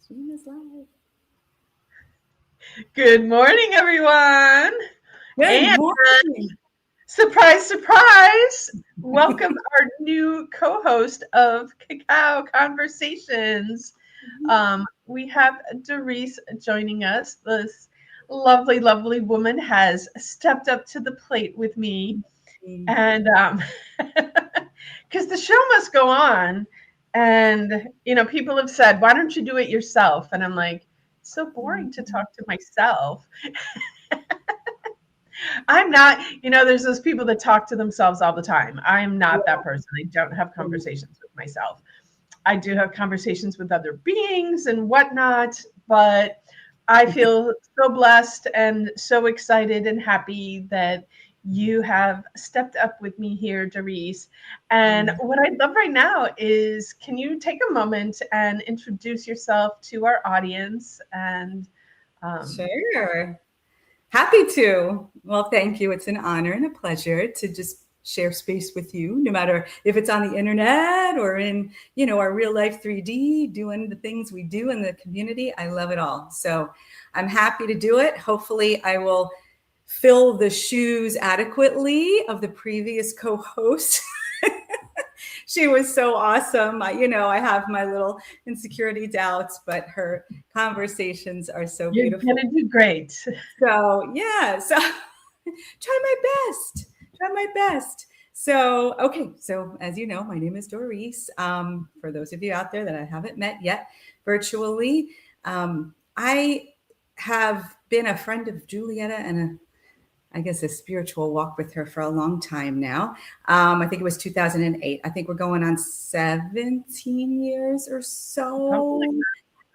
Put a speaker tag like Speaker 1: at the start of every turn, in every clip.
Speaker 1: Stream is live.
Speaker 2: Good morning, everyone.
Speaker 1: Good
Speaker 2: And
Speaker 1: morning.
Speaker 2: surprise, surprise, welcome our new co-host of Cacao Conversations. We have Doris joining us. This lovely, lovely woman has stepped up to the plate with me. And because the show must go on. And, people have said, why don't you do it yourself? And I'm like, it's so boring to talk to myself. I'm not, there's those people that talk to themselves all the time. I'm not that person. I don't have conversations with myself. I do have conversations with other beings and whatnot, but I feel so blessed and so excited and happy that you have stepped up with me here, Doris. And what I'd love right now is, can you take a moment and introduce yourself to our audience? And
Speaker 1: Sure. Happy to. Well, thank you. It's an honor and a pleasure to just share space with you, no matter if it's on the internet or in, our real life 3D, doing the things we do in the community. I love it all. So I'm happy to do it. Hopefully I will fill the shoes adequately of the previous co-host. She was so awesome. I have my little insecurity doubts, but her conversations are so beautiful.
Speaker 2: You're going to do great.
Speaker 1: So, yeah. So try my best. So, okay. So as you know, my name is Doris. For those of you out there that I haven't met yet virtually, I have been a friend of Julietta and a spiritual walk with her for a long time now. I think it was 2008. I think we're going on 17 years or so.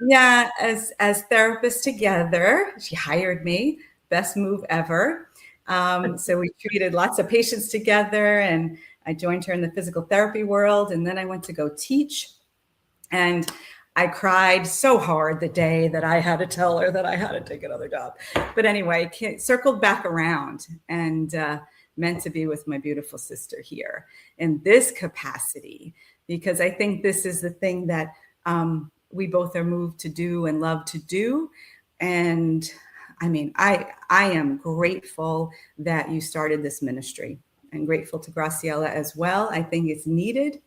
Speaker 1: Yeah, as therapists together. She hired me. Best move ever. So we treated lots of patients together, and I joined her in the physical therapy world. And then I went to go teach. And I cried so hard the day that I had to tell her that I had to take another job. But anyway, circled back around and meant to be with my beautiful sister here in this capacity, because I think this is the thing that we both are moved to do and love to do. And I mean, I am grateful that you started this ministry, and grateful to Graciela as well. I think it's needed.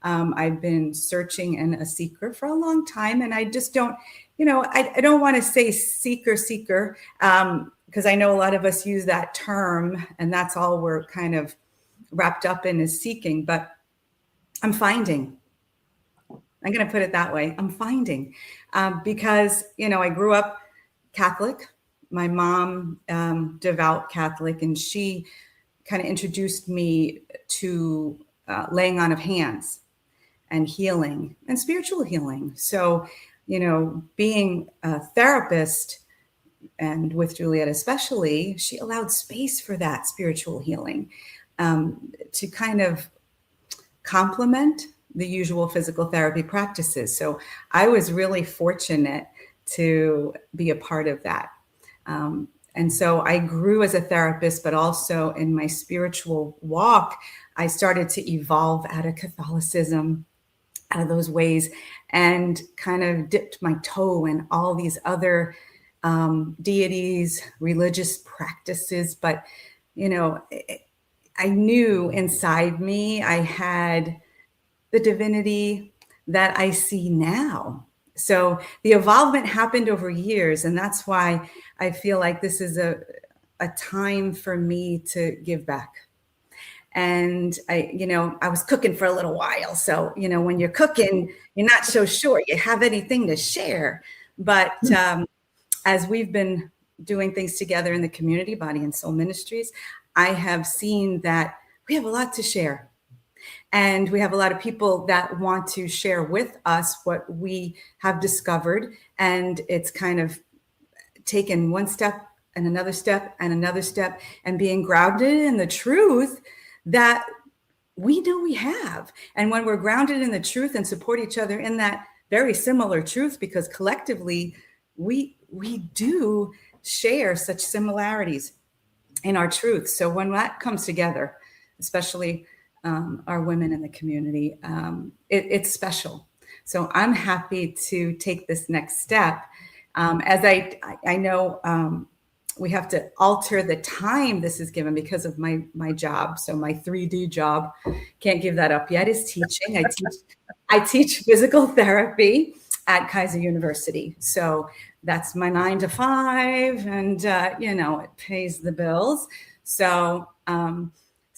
Speaker 1: I've been searching and a seeker for a long time, and I just don't, I don't want to say seeker, because I know a lot of us use that term, and that's all we're kind of wrapped up in is seeking, but I'm finding. I'm going to put it that way. I'm finding because, I grew up Catholic. My mom, devout Catholic, and she kind of introduced me to laying on of hands and healing and spiritual healing. So, being a therapist, and with Juliet especially, she allowed space for that spiritual healing to kind of complement the usual physical therapy practices. So I was really fortunate to be a part of that. And so I grew as a therapist, but also in my spiritual walk, I started to evolve out of Catholicism, out of those ways, and kind of dipped my toe in all these other deities, religious practices. But, I knew inside me I had the divinity that I see now. So the evolvement happened over years, and that's why I feel like this is a time for me to give back. And I was cooking for a little while. So, when you're cooking, you're not so sure you have anything to share. But as we've been doing things together in the community, Body Soul Ministries, I have seen that we have a lot to share. And we have a lot of people that want to share with us what we have discovered. And it's kind of taken one step and another step and another step, and being grounded in the truth that we know we have. And when we're grounded in the truth and support each other in that very similar truth, because collectively we do share such similarities in our truth. So when that comes together, especially our women in the community, it's special. So I'm happy to take this next step. As I know, we have to alter the time this is given because of my job. So my 3D job, can't give that up yet, is teaching. I teach physical therapy at Kaiser University. So that's my 9 to 5, and it pays the bills. So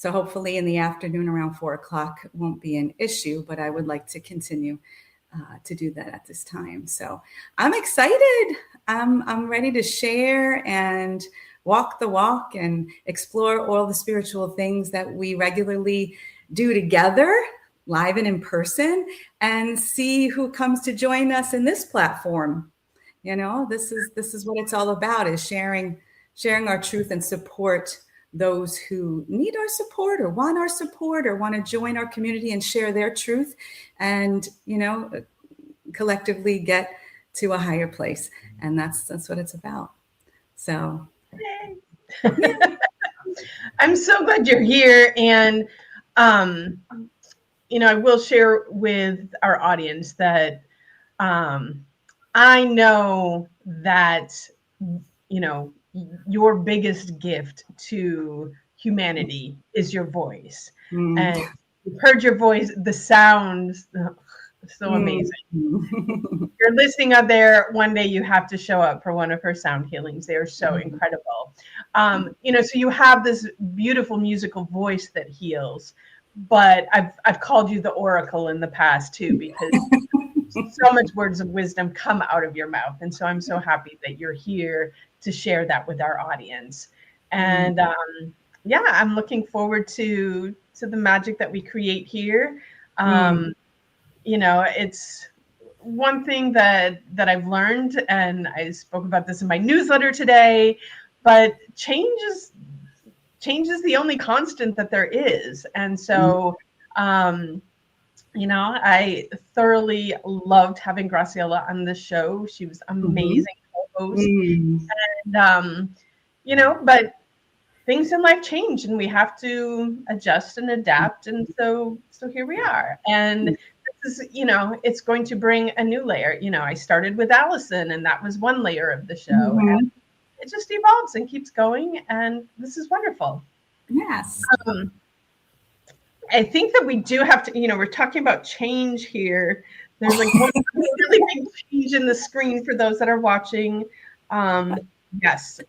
Speaker 1: hopefully in the afternoon around 4 o'clock won't be an issue, but I would like to continue to do that at this time. So I'm excited. I'm ready to share and walk the walk and explore all the spiritual things that we regularly do together, live and in person, and see who comes to join us in this platform. This is what it's all about, is sharing our truth and support those who need our support or want to join our community and share their truth, and collectively get to a higher place. And that's what it's about. So
Speaker 2: Yay. I'm so glad you're here. And I will share with our audience that I know that your biggest gift to humanity is your voice. And you've heard your voice, the sounds, so amazing. You're listening out there, one day you have to show up for one of her sound healings. They are so incredible. So you have this beautiful musical voice that heals, but I've called you the oracle in the past too, because so much words of wisdom come out of your mouth. And so I'm so happy that you're here to share that with our audience. And I'm looking forward to the magic that we create here. It's one thing that I've learned, and I spoke about this in my newsletter today, but change is the only constant that there is. And so I thoroughly loved having Graciela on the show. She was amazing co-host. And, but things in life change, and we have to adjust and adapt. And so here we are. And this is, it's going to bring a new layer. I started with Allison, and that was one layer of the show. And it just evolves and keeps going. And this is wonderful.
Speaker 1: Yes.
Speaker 2: I think that we do have to, we're talking about change here. There's like one really big change in the screen for those that are watching. Yes,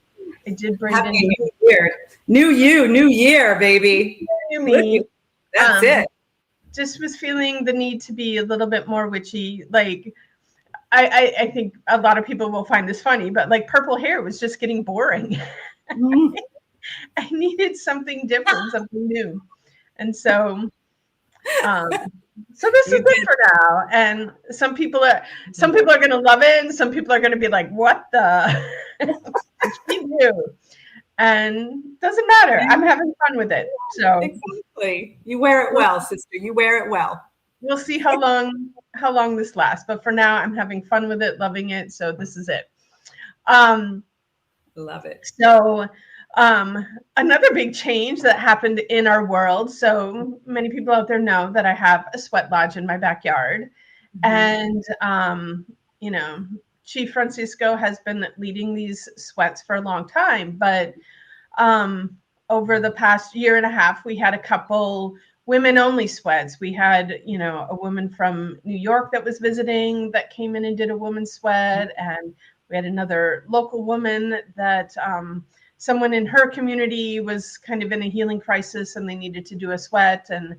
Speaker 2: I did bring
Speaker 1: Happy
Speaker 2: in
Speaker 1: New Year. New year, baby.
Speaker 2: New me.
Speaker 1: That's it.
Speaker 2: Just was feeling the need to be a little bit more witchy. Like, I think a lot of people will find this funny, but like purple hair was just getting boring. I needed something different, something new. And so this is it for now. And some people are going to love it, and some people are going to be like, "What the?" She knew, and doesn't matter. I'm having fun with it. So
Speaker 1: exactly, you wear it well, sister. You wear it well.
Speaker 2: We'll see how long this lasts. But for now, I'm having fun with it, loving it. So this is it.
Speaker 1: Love it.
Speaker 2: So. Another big change that happened in our world. So many people out there know that I have a sweat lodge in my backyard. And, Chief Francisco has been leading these sweats for a long time. But over the past year and a half, we had a couple women-only sweats. We had, a woman from New York that was visiting that came in and did a woman's sweat. And we had another local woman that someone in her community was kind of in a healing crisis, and they needed to do a sweat. And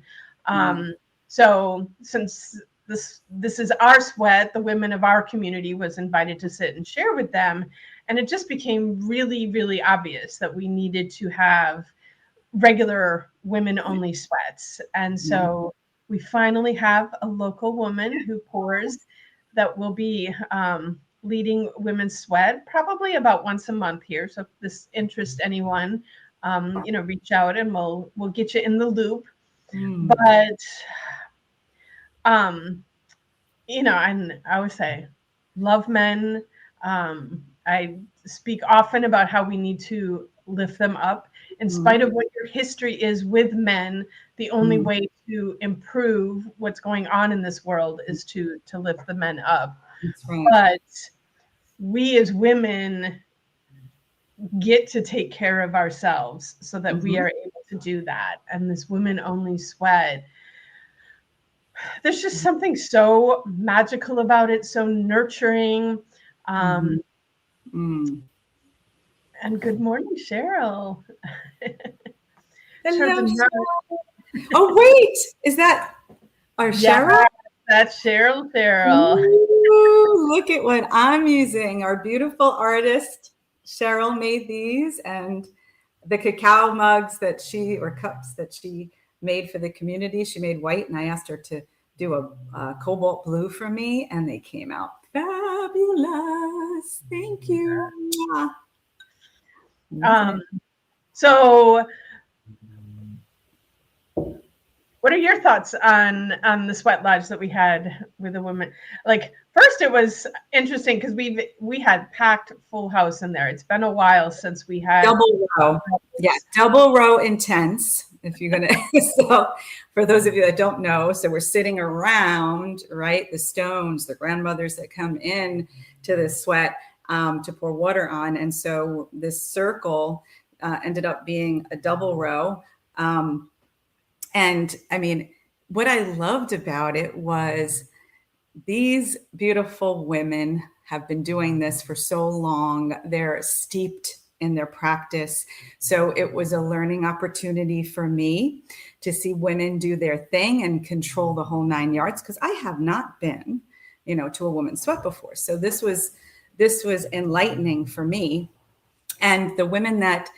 Speaker 2: so since this is our sweat, the women of our community was invited to sit and share with them. And it just became really, really obvious that we needed to have regular women-only sweats. And so we finally have a local woman who pours that will be leading women's sweat probably about once a month here. So if this interests anyone, reach out and we'll get you in the loop. But and I always say, love men. I speak often about how we need to lift them up in spite of what your history is with men. The only way to improve what's going on in this world is to lift the men up.
Speaker 1: That's right.
Speaker 2: But we as women get to take care of ourselves so that we are able to do that. And this women only sweat, there's just something so magical about it, so nurturing. And good morning, Cheryl.
Speaker 1: Hello, Cheryl. Oh, wait, is that our Cheryl?
Speaker 2: That's Cheryl.
Speaker 1: Ooh, look at what I'm using. Our beautiful artist, Cheryl, made these, and the cacao mugs or cups that she made for the community. She made white, and I asked her to do a cobalt blue for me, and they came out fabulous. Thank you.
Speaker 2: So what are your thoughts on the sweat lodge that we had with the women? Like, first it was interesting because we had packed full house in there. It's been a while since we had
Speaker 1: double row. Yeah, double row intense. If you're gonna, so for those of you that don't know, so we're sitting around, right? The stones, the grandmothers that come in to the sweat to pour water on, and so this circle ended up being a double row. And I mean, what I loved about it was these beautiful women have been doing this for so long. They're steeped in their practice. So it was a learning opportunity for me to see women do their thing and control the whole 9 yards, because I have not been, to a woman's sweat before. So this was enlightening for me. And the women that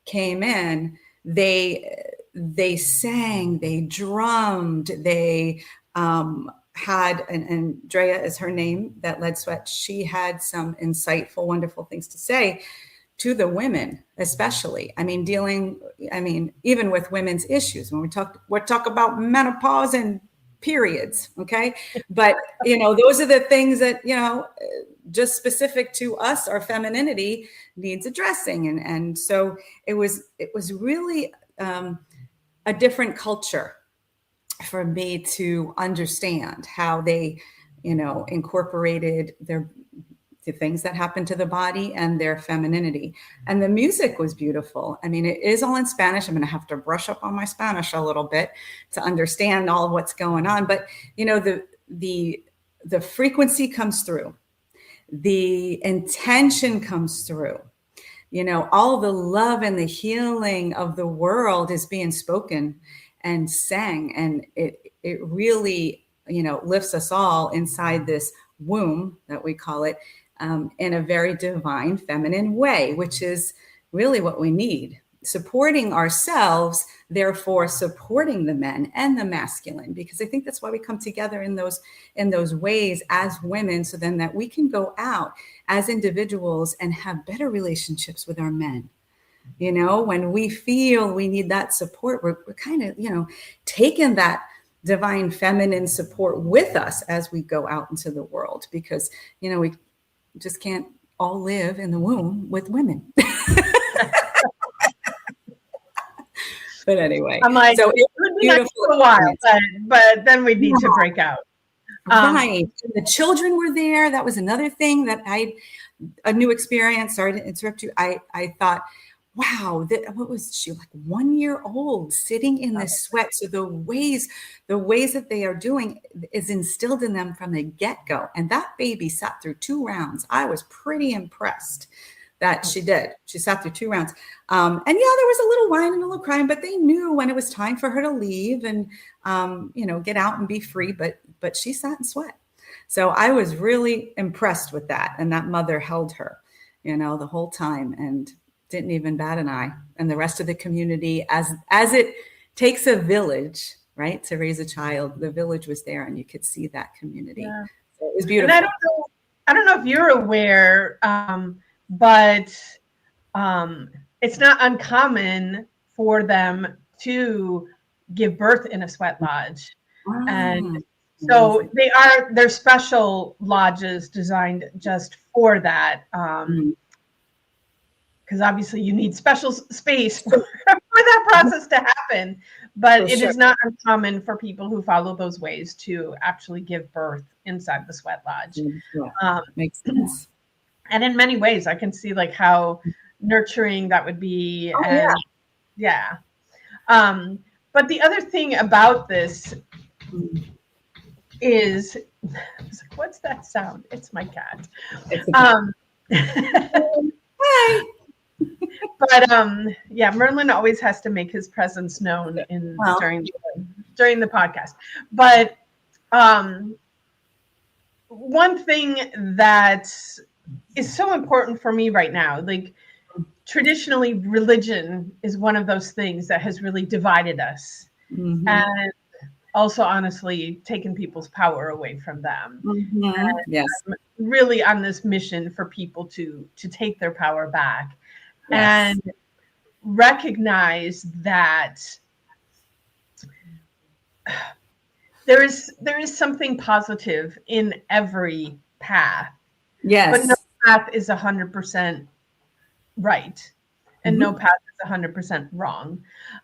Speaker 1: came in, they sang, they drummed, they had, and Andrea is her name, that led sweat. She had some insightful, wonderful things to say to the women, especially. I mean, even with women's issues, when we talk about menopause and periods, okay? But, those are the things that, just specific to us, our femininity needs addressing. And so it was really a different culture for me to understand how they, incorporated the things that happen to the body and their femininity. And the music was beautiful. I mean, it is all in Spanish. I'm going to have to brush up on my Spanish a little bit to understand all of what's going on. But, the frequency comes through. The intention comes through. All the love and the healing of the world is being spoken and sang. And it really, lifts us all inside this womb that we call it, in a very divine feminine way, which is really what we need. Supporting ourselves, therefore supporting the men and the masculine, because I think that's why we come together in those ways as women, so then that we can go out as individuals and have better relationships with our men. When we feel we need that support, we're kind of, taking that divine feminine support with us as we go out into the world, because, we just can't all live in the womb with women. But anyway,
Speaker 2: I'm like,
Speaker 1: so
Speaker 2: it would be nice for a while, but then we need to break out.
Speaker 1: Right. And the children were there. That was another thing that a new experience. Sorry to interrupt you. I thought, wow, what was she, like 1 year old, sitting in the sweat? So the ways that they are doing is instilled in them from the get-go. And that baby sat through 2 rounds. I was pretty impressed that she did. She sat through 2 rounds. And yeah, there was a little whine and a little crying, but they knew when it was time for her to leave and, get out and be free. But she sat and sweat. So I was really impressed with that. And that mother held her, the whole time and didn't even bat an eye. And the rest of the community, as it takes a village, right, to raise a child, the village was there and you could see that community. Yeah. So it was beautiful.
Speaker 2: And I don't know if you're aware, but it's not uncommon for them to give birth in a sweat lodge. And so they're special lodges designed just for that. Because obviously you need special space for that process to happen. But
Speaker 1: For
Speaker 2: it
Speaker 1: sure.
Speaker 2: is not uncommon for people who follow those ways to actually give birth inside the sweat lodge.
Speaker 1: Yeah,
Speaker 2: Um,
Speaker 1: makes sense.
Speaker 2: and in many ways, I can see like how nurturing that would be.
Speaker 1: Oh
Speaker 2: And yeah. Um, but the other thing about this
Speaker 1: yeah.
Speaker 2: is, I was like, what's that sound? It's my cat.
Speaker 1: It's a cat.
Speaker 2: Um,
Speaker 1: Hi.
Speaker 2: but yeah, Merlin always has to make his presence known
Speaker 1: Well,
Speaker 2: during the podcast. But um, one thing that is so important for me right now, like traditionally, religion is one of those things that has really divided us, and also honestly taken people's power away from them.
Speaker 1: Yes.
Speaker 2: Really on this mission for people to take their power back
Speaker 1: Yes.
Speaker 2: and recognize that there is something positive in every path, but no
Speaker 1: Yes.
Speaker 2: path is 100% right, and no
Speaker 1: Mm-hmm.
Speaker 2: path is 100% wrong.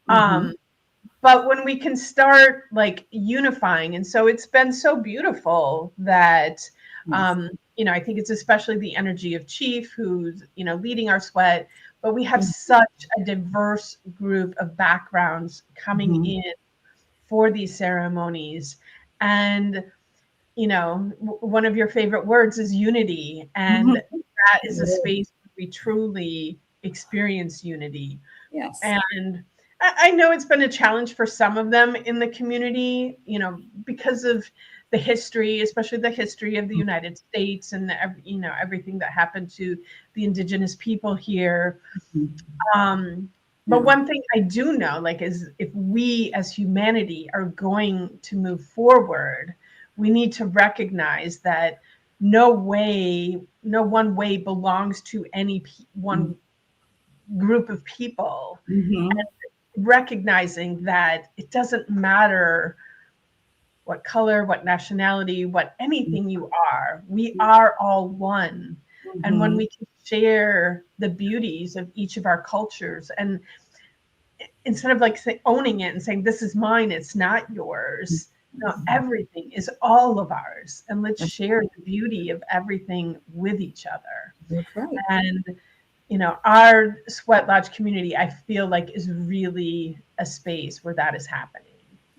Speaker 1: Mm-hmm.
Speaker 2: But when we can start like unifying, and so it's been so beautiful that
Speaker 1: Yes.
Speaker 2: I think it's especially the energy of Chief, who's leading our sweat, but we have such a diverse group of backgrounds coming
Speaker 1: Mm-hmm.
Speaker 2: in for these ceremonies. And one of your favorite words is unity, and
Speaker 1: Mm-hmm.
Speaker 2: that is a space where we truly experience unity.
Speaker 1: Yes.
Speaker 2: And I know it's been a challenge for some of them in the community, because of the history, especially the history of the United States and everything that happened to the indigenous people here. But
Speaker 1: Yeah.
Speaker 2: one thing I do know, like, is if we as humanity are going to move forward, we need to recognize that no one way belongs to any one group of people.
Speaker 1: Mm-hmm.
Speaker 2: And recognizing that it doesn't matter what color, what nationality, what anything you are, we are all one. And when
Speaker 1: Mm-hmm.
Speaker 2: we can share the beauties of each of our cultures, and instead of like owning it and saying, this is mine, it's not yours. No, everything is all of ours. And let's share the beauty of everything with each other.
Speaker 1: That's right.
Speaker 2: And our sweat lodge community, I feel like, is really a space where that is happening.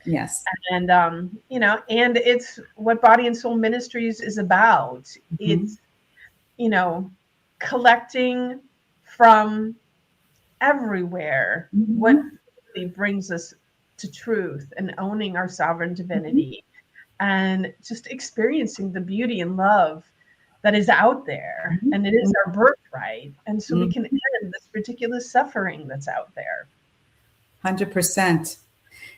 Speaker 1: Yes.
Speaker 2: And and it's what Body and Soul Ministries is about.
Speaker 1: Mm-hmm.
Speaker 2: It's collecting from everywhere what
Speaker 1: Mm-hmm.
Speaker 2: really brings us to truth and owning our sovereign divinity, and just experiencing the beauty and love that is out there, and it is our birthright, and so we
Speaker 1: Mm-hmm.
Speaker 2: can end this ridiculous suffering that's out there.
Speaker 1: 100%.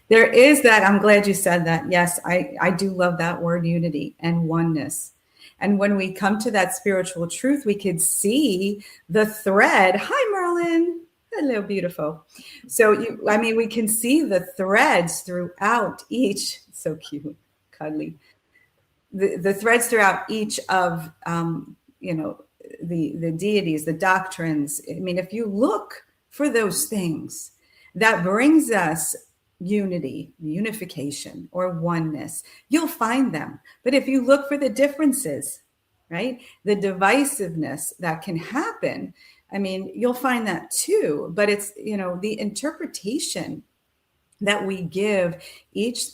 Speaker 1: There is that. I'm glad you said that. Yes, I do love that word, unity and oneness. And when we come to that spiritual truth, we could see the thread. Hi, Merlin. Hello, beautiful. So we can see the threads throughout each. So cute, cuddly. The threads throughout each of the deities, the doctrines. I mean, if you look for those things that brings us unity, unification, or oneness, you'll find them. But if you look for the differences, right, the divisiveness that can happen, I mean, you'll find that too. But it's, the interpretation that we give each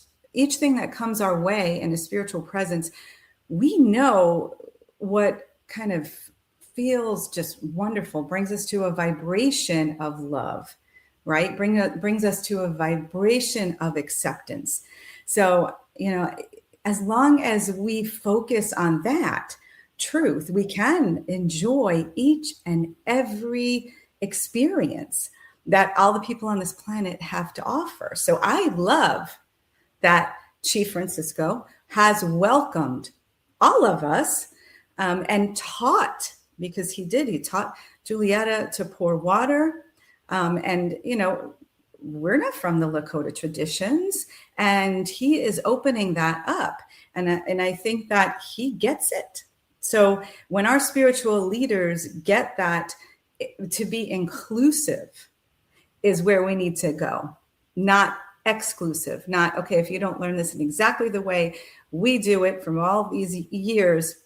Speaker 1: thing that comes our way in a spiritual presence, we know what kind of feels just wonderful, brings us to a vibration of love, right? Brings us to a vibration of acceptance. So, as long as we focus on that truth, we can enjoy each and every experience that all the people on this planet have to offer. So I love that Chief Francisco has welcomed all of us and taught, because he taught Julieta to pour water. And, we're not from the Lakota traditions, and he is opening that up. And I think that he gets it. So when our spiritual leaders get that, to be inclusive, is where we need to go, not exclusive, not, okay, if you don't learn this in exactly the way we do it from all these years,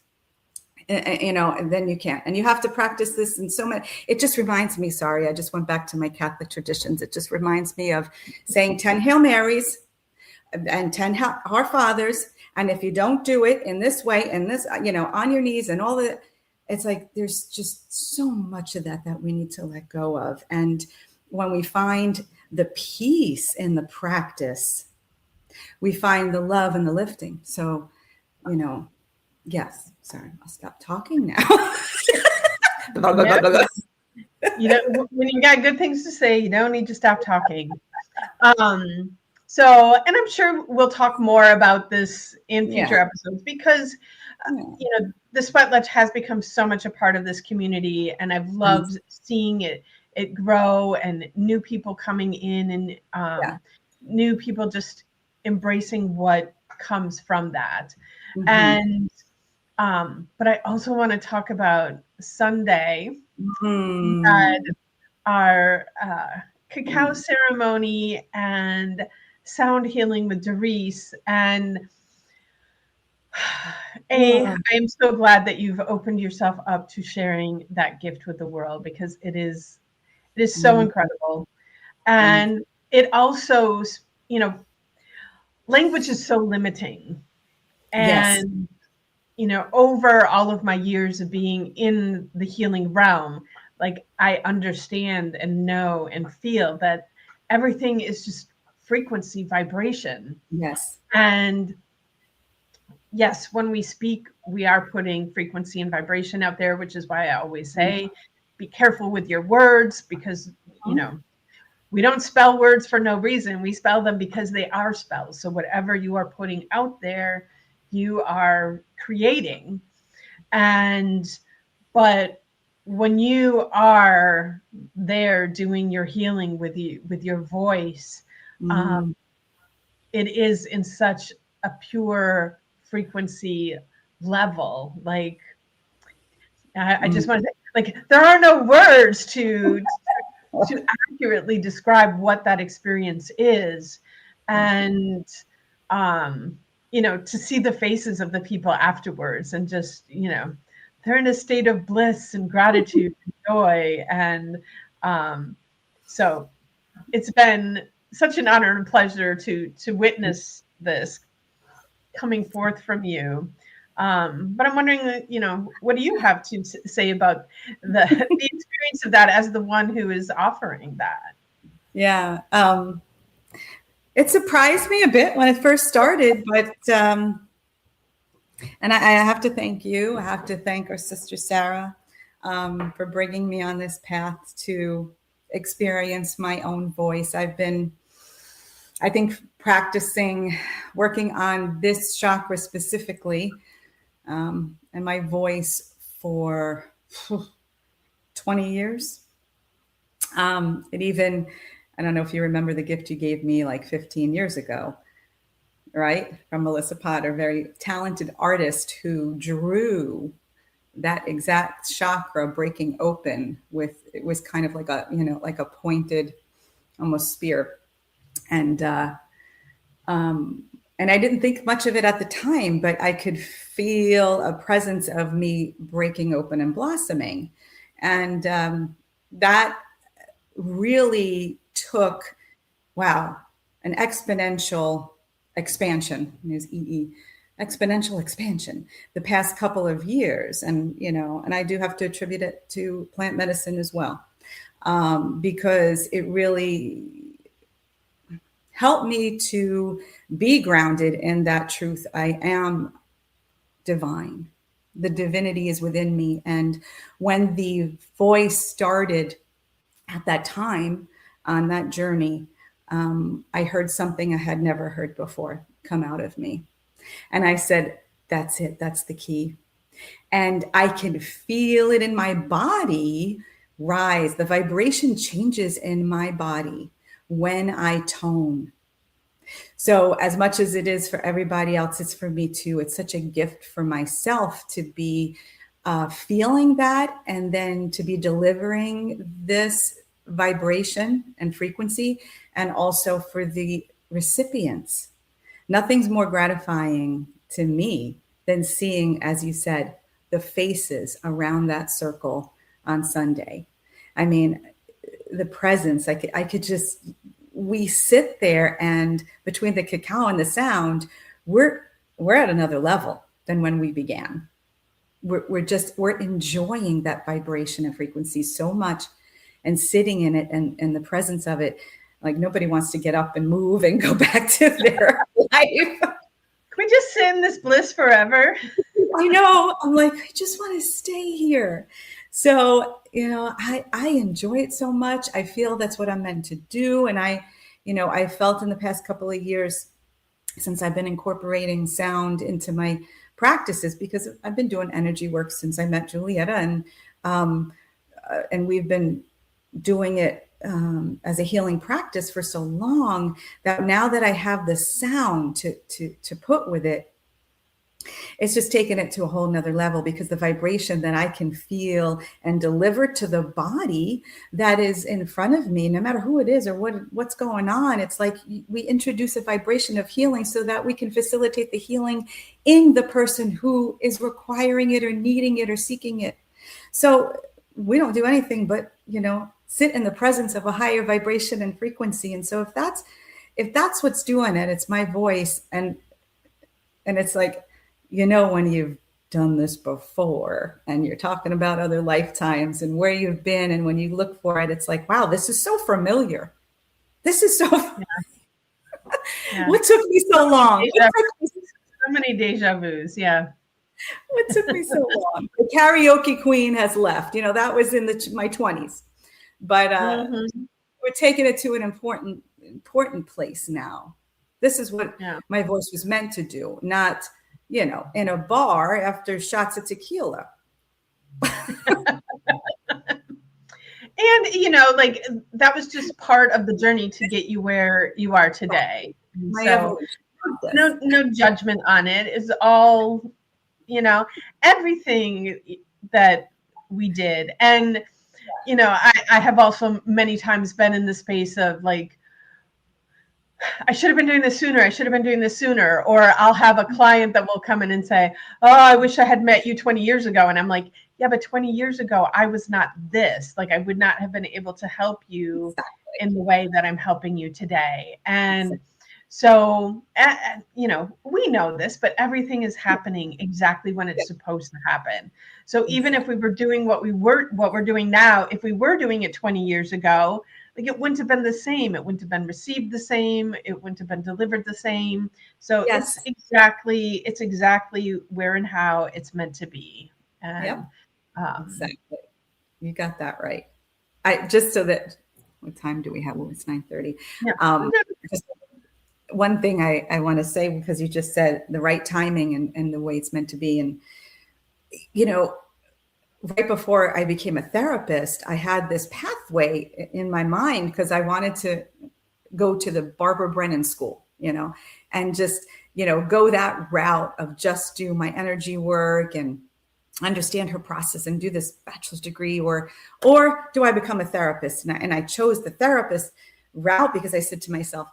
Speaker 1: and then you can't. And you have to practice this in so many. It just reminds me, sorry, I just went back to my Catholic traditions. It just reminds me of saying 10 Hail Marys and 10 Our Fathers. And if you don't do it in this way, and this, on your knees and all that, it's like there's just so much of that we need to let go of. And when we find the peace in the practice, we find the love and the lifting. So, yes, sorry, I'll stop talking now.
Speaker 2: When you got good things to say, you don't need to stop talking. So, and I'm sure we'll talk more about this in future episodes, because, the Sweat Lodge has become so much a part of this community, and I've loved seeing it grow, and new people coming in, and new people just embracing what comes from that. Mm-hmm. And, but I also want to talk about Sunday, that our cacao ceremony and sound healing with Doris, and I'm so glad that you've opened yourself up to sharing that gift with the world, because it is so incredible. And it also, language is so limiting. And, over all of my years of being in the healing realm, like, I understand and know and feel that everything is just frequency, vibration.
Speaker 1: Yes.
Speaker 2: And yes, when we speak, we are putting frequency and vibration out there, which is why I always say, be careful with your words, because, we don't spell words for no reason. We spell them because they are spells. So whatever you are putting out there, you are creating. But when you are there doing your healing with your voice, it is in such a pure frequency level. Like, I just want to say, like, there are no words to accurately describe what that experience is. And, to see the faces of the people afterwards, and just, they're in a state of bliss and gratitude and joy. And so it's been such an honor and pleasure to witness this coming forth from you. But I'm wondering, what do you have to say about the experience of that as the one who is offering that?
Speaker 1: Yeah. It surprised me a bit when it first started, but, and I have to thank you. I have to thank our sister, Sarah, for bringing me on this path to experience my own voice. I've been, I think, practicing, working on this chakra specifically, and my voice for 20 years. It even, I don't know if you remember the gift you gave me like 15 years ago, right? From Melissa Potter, very talented artist who drew that exact chakra breaking open with, it was kind of like a, like a pointed, almost spear. And I didn't think much of it at the time, but I could feel a presence of me breaking open and blossoming. And that really took, an exponential expansion. There's exponential expansion the past couple of years. And, and I do have to attribute it to plant medicine as well, because it really helped me to be grounded in that truth. I am divine. The divinity is within me. And when the voice started at that time on that journey, I heard something I had never heard before come out of me. And I said, that's it. That's the key. And I can feel it in my body rise. The vibration changes in my body when I tone. So as much as it is for everybody else, it's for me too. It's such a gift for myself to be feeling that, and then to be delivering this vibration and frequency, and also for the recipients. Nothing's more gratifying to me than seeing, as you said, the faces around that circle on Sunday. I mean, the presence, I could just, we sit there, and between the cacao and the sound, we're at another level than when we began. We're enjoying that vibration and frequency so much, and sitting in it, and the presence of it. Like, nobody wants to get up and move and go back to their life.
Speaker 2: Can we just sit in this bliss forever?
Speaker 1: I know. I'm like, I just want to stay here. So, I enjoy it so much. I feel that's what I'm meant to do. And I felt in the past couple of years, since I've been incorporating sound into my practices, because I've been doing energy work since I met Julieta, and we've been doing it as a healing practice for so long, that now that I have the sound to put with it, it's just taken it to a whole nother level, because the vibration that I can feel and deliver to the body that is in front of me, no matter who it is or what's going on, it's like we introduce a vibration of healing so that we can facilitate the healing in the person who is requiring it or needing it or seeking it. So we don't do anything but, sit in the presence of a higher vibration and frequency. And so if that's what's doing it, it's my voice. And it's like, when you've done this before and you're talking about other lifetimes and where you've been, and when you look for it, it's like, wow, this is so familiar. This is so,
Speaker 2: Yeah.
Speaker 1: What took me so long?
Speaker 2: So many deja vus. Yeah.
Speaker 1: What took me so long? The karaoke queen has left. That was in my 20s. But we're taking it to an important place now. This is what my voice was meant to do, not, in a bar after shots of tequila.
Speaker 2: And, like, that was just part of the journey to get you where you are today. So no judgment on it. It's all, everything that we did. And, I have also many times been in the space of like, I should have been doing this sooner. I should have been doing this sooner. Or I'll have a client that will come in and say, oh, I wish I had met you 20 years ago. And I'm like, yeah, but 20 years ago, I was not this. Like, I would not have been able to help you in the way that I'm helping you today. And so, we know this, but everything is happening exactly when it's supposed to happen. So even if we were doing what we're doing now, if we were doing it 20 years ago, like, it wouldn't have been the same. It wouldn't have been received the same. It wouldn't have been delivered the same. So it's exactly where and how it's meant to be. And,
Speaker 1: exactly. You got that right. Just so that, what time do we have? Well, it's 9:30. Yeah. Just one thing I want to say, because you just said the right timing and the way it's meant to be. And, right before I became a therapist, I had this pathway in my mind, because I wanted to go to the Barbara Brennan school, and just, go that route of just do my energy work and understand her process and do this bachelor's degree, or do I become a therapist? And I chose the therapist route because I said to myself,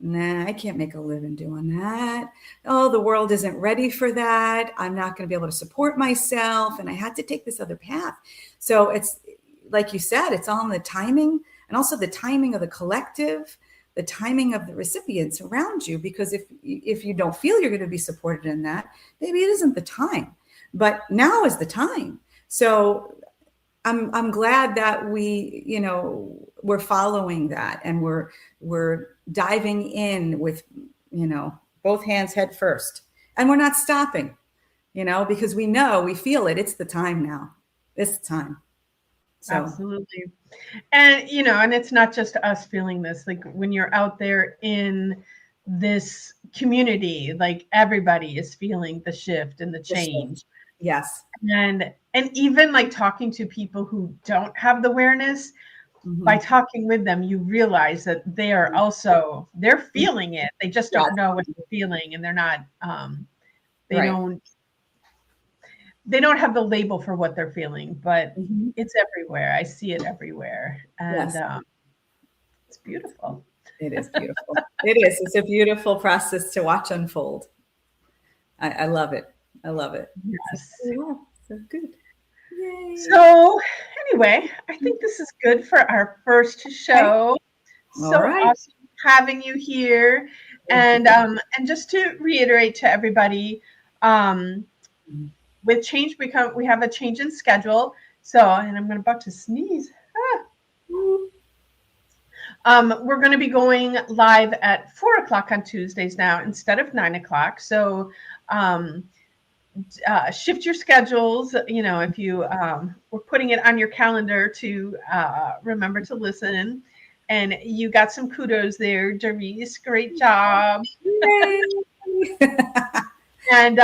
Speaker 1: nah, I can't make a living doing that. Oh, the world isn't ready for that. I'm not going to be able to support myself. And I had to take this other path. So it's like you said, it's all in the timing, and also the timing of the collective, the timing of the recipients around you. Because if you don't feel you're going to be supported in that, maybe it isn't the time. But now is the time. So I'm glad that we're following that, and we're diving in with, both hands head first, and we're not stopping, because we feel it. It's the time now. It's the time. So.
Speaker 2: Absolutely. And, and it's not just us feeling this, like when you're out there in this community, like everybody is feeling the shift and the change.
Speaker 1: Yes.
Speaker 2: And even like talking to people who don't have the awareness, by talking with them, you realize that they're feeling it. They just don't know what they're feeling, and they're not, they don't have the label for what they're feeling, but
Speaker 1: Mm-hmm.
Speaker 2: it's everywhere. I see it everywhere, and
Speaker 1: Yes,
Speaker 2: it's beautiful.
Speaker 1: it is beautiful. It is. It's a beautiful process to watch unfold. I love it. I love it. So,
Speaker 2: Yes.
Speaker 1: yeah, so good. Yay.
Speaker 2: So anyway, I think this is good for our first
Speaker 1: Okay.
Speaker 2: show.
Speaker 1: All
Speaker 2: So
Speaker 1: right.
Speaker 2: awesome having you here.
Speaker 1: Thank you.
Speaker 2: And just to reiterate to everybody, um, with change we have a change in schedule. So, and I'm about to sneeze. We're going to be going live at 4 o'clock on Tuesdays now instead of 9 o'clock. So um, shift your schedules. You know, if you we're putting it on your calendar to remember to listen. And you got some kudos there, Doris. Great job.
Speaker 1: Yay.
Speaker 2: And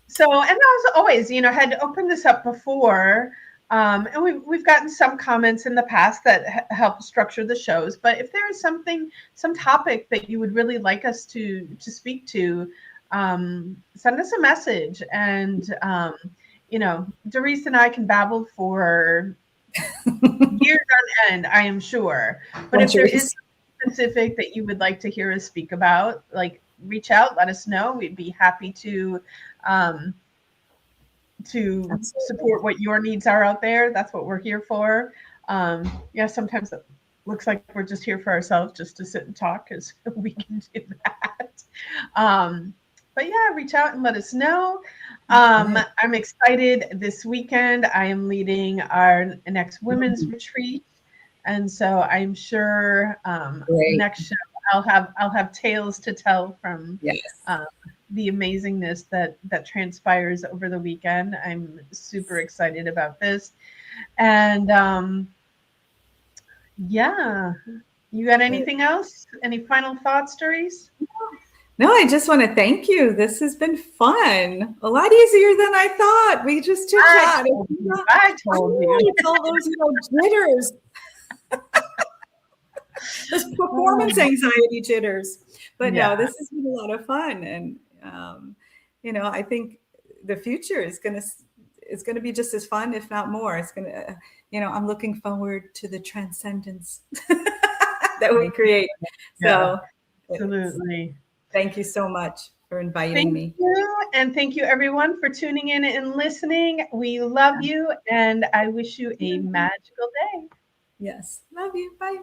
Speaker 2: so, and as always, you know, had opened this up before, and we've gotten some comments in the past that help structure the shows. But if there is something, some topic that you would really like us to speak to, send us a message. And you know, Doris and I can babble for years on end, I am sure. But if there is
Speaker 1: Centuries.
Speaker 2: specific that you would like to hear us speak about, like reach out, let us know. We'd be happy um, to
Speaker 1: Absolutely.
Speaker 2: support what your needs are out there. That's what we're here for. Yeah, sometimes it looks like we're just here for ourselves, just to sit and talk, because we can do that. But yeah, reach out and let us know. I'm excited this weekend. I am leading our next women's retreat. And so I'm sure
Speaker 1: Great.
Speaker 2: next show I'll have tales to tell from
Speaker 1: Yes.
Speaker 2: the amazingness that transpires over the weekend. I'm super excited about this. And yeah, you got
Speaker 1: Good.
Speaker 2: anything else? Any final thoughts, Doris?
Speaker 1: No, I just want to thank you. This has been fun. A lot easier than I thought. We just chit
Speaker 2: I
Speaker 1: chat.
Speaker 2: told you. I
Speaker 1: I
Speaker 2: told
Speaker 1: know
Speaker 2: you.
Speaker 1: it's all those, jitters, those performance anxiety jitters. But no,
Speaker 2: Yeah,
Speaker 1: this has been a lot of fun, and I think the future is gonna be just as fun, if not more. It's gonna, I'm looking forward to the transcendence that we create.
Speaker 2: yeah,
Speaker 1: So,
Speaker 2: absolutely.
Speaker 1: thank you so much for inviting
Speaker 2: Thank
Speaker 1: me.
Speaker 2: you. And thank you, everyone, for tuning in and listening. We love you, and I wish you a magical day.
Speaker 1: Yes, love you. Bye.